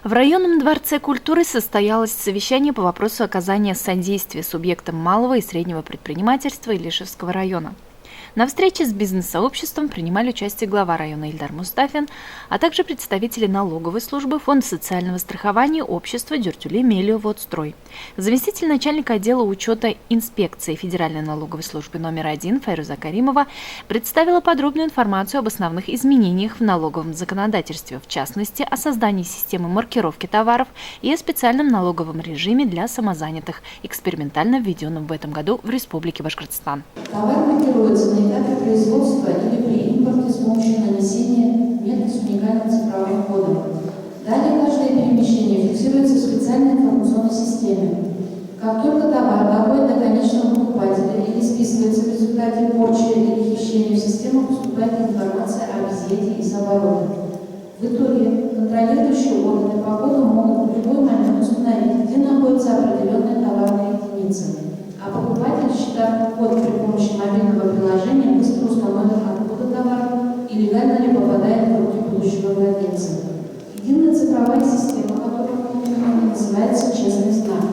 В районном дворце культуры состоялось совещание по вопросу оказания содействия субъектам малого и среднего предпринимательства Илишевского района. На встрече с бизнес-сообществом принимали участие глава района Ильдар Мустафин, а также представители налоговой службы, Фонда социального страхования, общества Дюртюли Мелиоводстрой. Заместитель начальника отдела учета инспекции Федеральной налоговой службы номер 1 Файруза Каримова представила подробную информацию об основных изменениях в налоговом законодательстве, в частности, о создании системы маркировки товаров и о специальном налоговом режиме для самозанятых, экспериментально введенном в этом году в Республике Башкортостан. Товар маркируется на этапе производства или при импорте с помощью нанесения метки с уникальным цифровым кодом. Далее каждое перемещение фиксируется в специальной информационной системе. Как только товар доходит до конечного покупателя или списывается в результате порчи или хищения, в систему поступает информация об изъятии из оборота. В итоге контролирующие органы по коду могут в любой момент установить, где находится определенная товарная единица. А покупатель, считав код при помощи мобильного приложения, быстро установит, откуда товар и легально ли попадает в руки будущего владельца. Единая цифровая система, которая называется «Честный знак».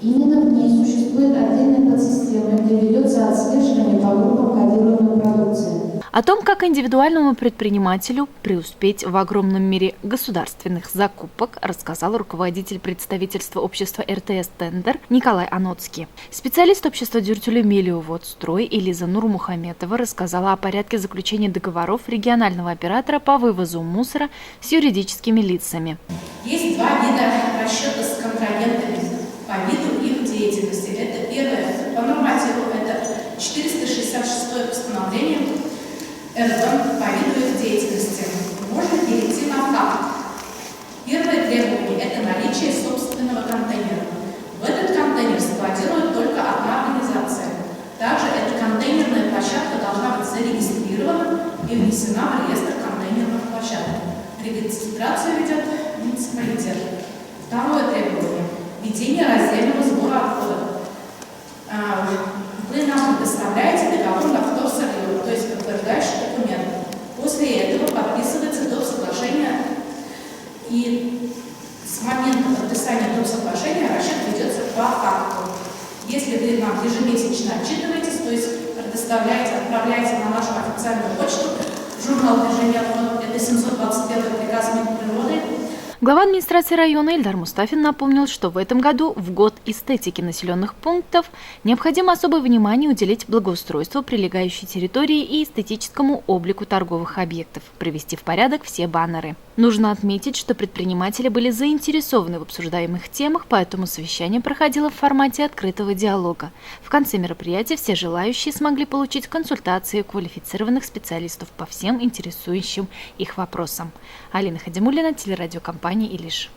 Именно в ней существует отдельная подсистема, где ведется отслеживание по группам кодируемой продукции. О том, как индивидуальному предпринимателю преуспеть в огромном мире государственных закупок, рассказал руководитель представительства общества РТС «Тендер» Николай Аноцкий. Специалист общества Дюртюли Мелиоводстрой Элиза Нурмухаметова рассказала о порядке заключения договоров регионального оператора по вывозу мусора с юридическими лицами. Есть два вида расчета с контрагентами по виду их деятельности. Это первое, по нормативу, это 466 постановление РБ по виду их деятельности. Можно перейти на факт. Первое требование – это наличие собственного контейнера. В этот контейнер складирует только одна организация. Также эта контейнерная площадка должна быть зарегистрирована и внесена в реестр контейнерных площадок. Регистрацию ведет муниципалитет. Второе требование – ведение раздельного сбора отходов. Вы нам предоставляете договор на вторсырье, то есть подтверждающий документ. После этого подписывается доп. Соглашение, и с момента подписания доп. Соглашения расчет ведется по факту. Если вы нам ежемесячно отчитываетесь, то есть предоставляете, отправляете на нашу официальную почту журнал движения отходов, это 721 приказ Минприроды. Глава администрации района Ильдар Мустафин напомнил, что в этом году, в год эстетики населенных пунктов, необходимо особое внимание уделить благоустройству прилегающей территории и эстетическому облику торговых объектов, привести в порядок все баннеры. Нужно отметить, что предприниматели были заинтересованы в обсуждаемых темах, поэтому совещание проходило в формате открытого диалога. В конце мероприятия все желающие смогли получить консультации квалифицированных специалистов по всем интересующим их вопросам. Алина Хадимуллина, телерадиокомпания «Илиш».